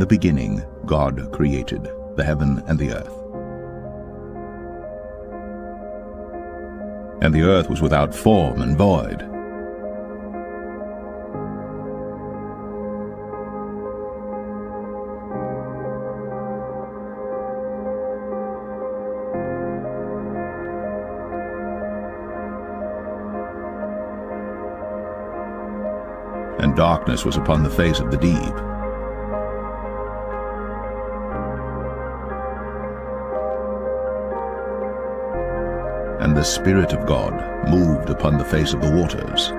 the beginning, God created the heaven and the earth. And the earth was without form and void. And darkness was upon the face of the deep. And the Spirit of God moved upon the face of the waters.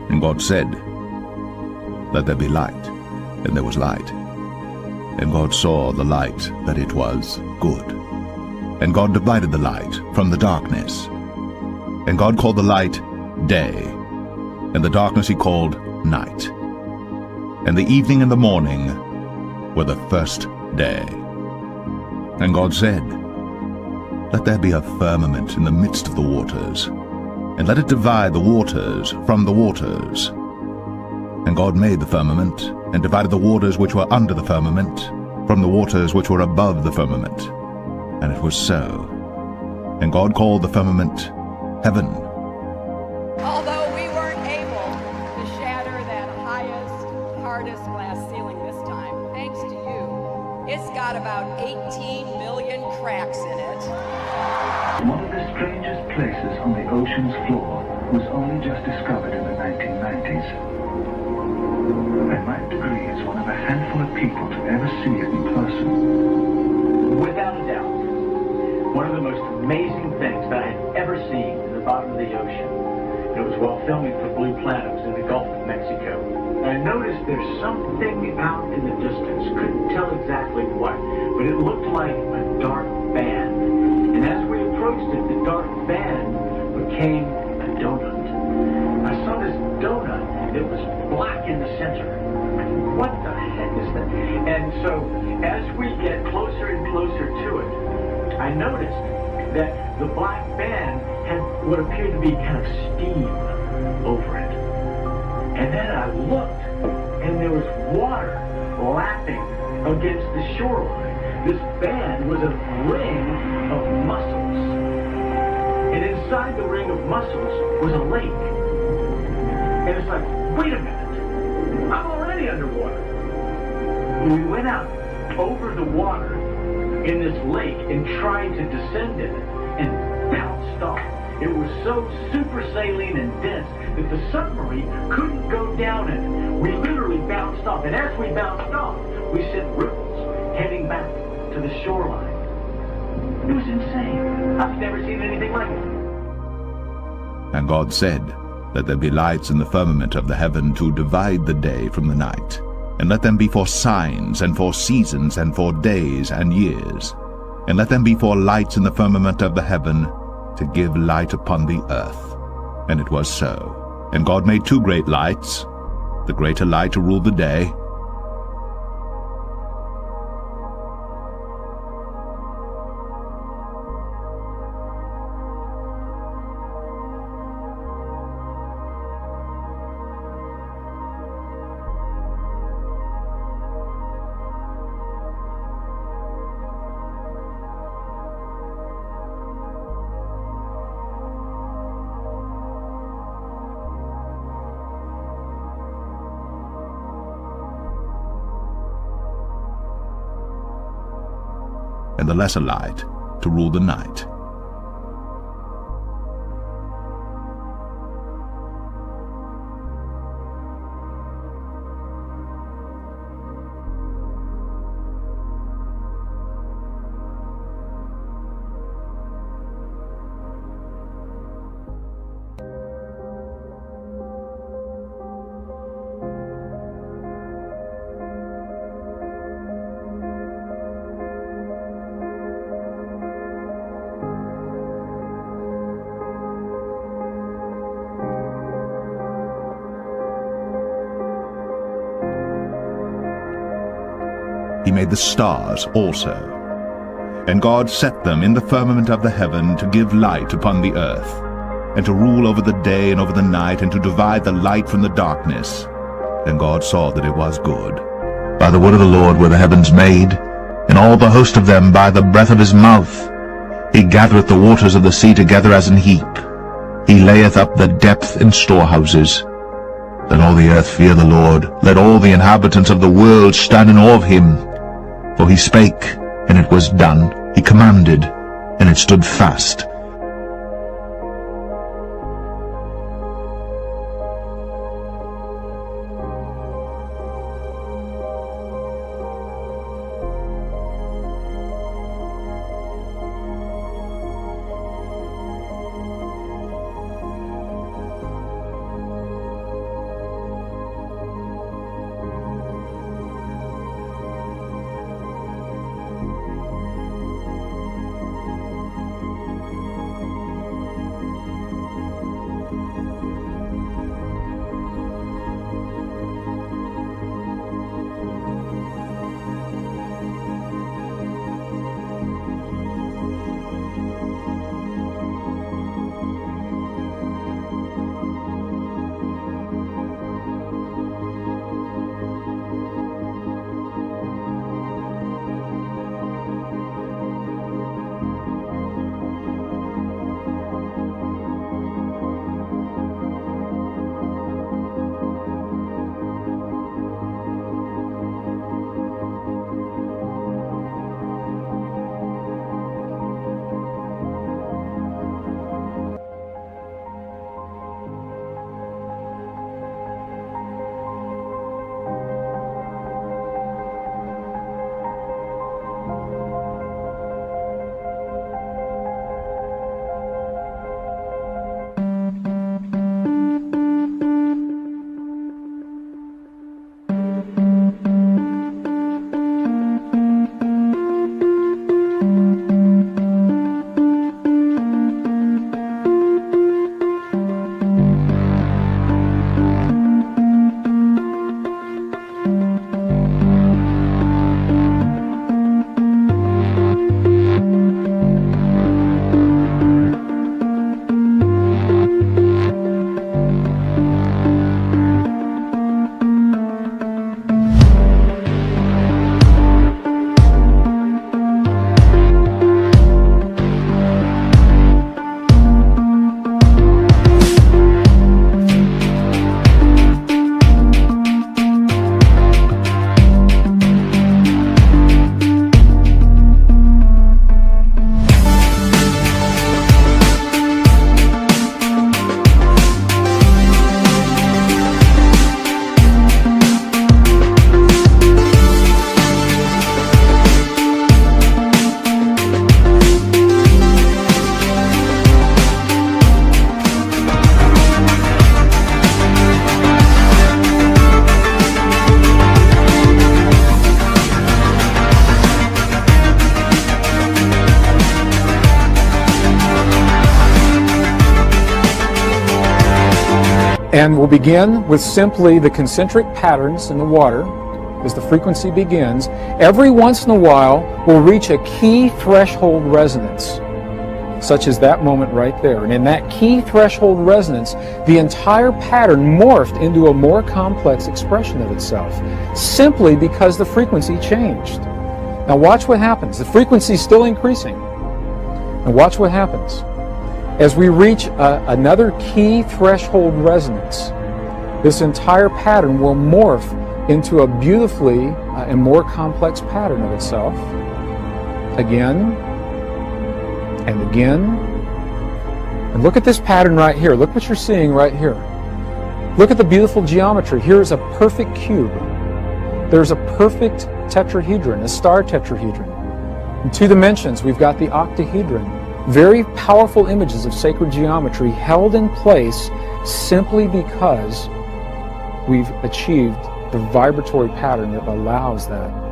And God said, "Let there be light," and there was light. And God saw the light that it was good. And God divided the light from the darkness. And God called the light day, and the darkness he called night. And the evening and the morning were the first day. And God said, "Let there be a firmament in the midst of the waters, and let it divide the waters from the waters." And God made the firmament, and divided the waters which were under the firmament from the waters which were above the firmament. And it was so. And God called the firmament heaven. Although we weren't able to shatter that highest, hardest glass ceiling this time, thanks to you, it's got about 18 million cracks in it. One of the strangest places on the ocean's floor was only just discovered in the 1990s. And my degree is one of a handful of people to ever see it in person. Without a doubt, one of the most amazing things that I had ever seen in the bottom of the ocean. It was while filming for Blue Planet in the Gulf of Mexico. I noticed there's something out in the distance. Couldn't tell exactly what, but it looked like a dark band. And as we approached it, the dark band became a donut. I saw this donut. It was black in the center. What the heck is that? And so, as we get closer and closer to it, I noticed that the black band had what appeared to be kind of steam over it. And then I looked, and there was water lapping against the shoreline. This band was a ring of mussels. And inside the ring of mussels was a lake. And it's like, wait a minute, I'm already underwater. We went out over the water in this lake and tried to descend in it and bounced off. It was so super saline and dense that the submarine couldn't go down in it. We literally bounced off, and as we bounced off, we sent ripples heading back to the shoreline. It was insane. I've never seen anything like it. And God said, "Let there be lights in the firmament of the heaven to divide the day from the night, and let them be for signs, and for seasons, and for days and years. And let them be for lights in the firmament of the heaven, to give light upon the earth." And it was so. And God made two great lights, the greater light to rule the day, and the lesser light to rule the night. made the stars also. And God set them in the firmament of the heaven to give light upon the earth, and to rule over the day and over the night, and to divide the light from the darkness. And God saw that it was good. By the word of the Lord were the heavens made, and all the host of them by the breath of his mouth. He gathereth the waters of the sea together as an heap. He layeth up the depth in storehouses. Let all the earth fear the Lord. Let all the inhabitants of the world stand in awe of him. For he spake, and it was done. He commanded, and it stood fast. And we'll begin with simply the concentric patterns in the water. As the frequency begins, every once in a while we'll reach a key threshold resonance, such as that moment right there. And in that key threshold resonance, the entire pattern morphed into a more complex expression of itself, simply because the frequency changed. Now watch what happens. The frequency is still increasing. And watch what happens. As we reach another key threshold resonance, this entire pattern will morph into a beautifully and more complex pattern of itself. Again and again. And look at this pattern right here. Look what you're seeing right here. Look at the beautiful geometry. Here is a perfect cube. There's a perfect tetrahedron, a star tetrahedron. In 2 dimensions, we've got the octahedron. Very powerful images of sacred geometry held in place simply because we've achieved the vibratory pattern that allows that.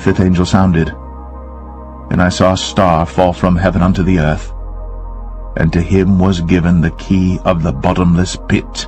fifth angel sounded, and I saw a star fall from heaven unto the earth, and to him was given the key of the bottomless pit.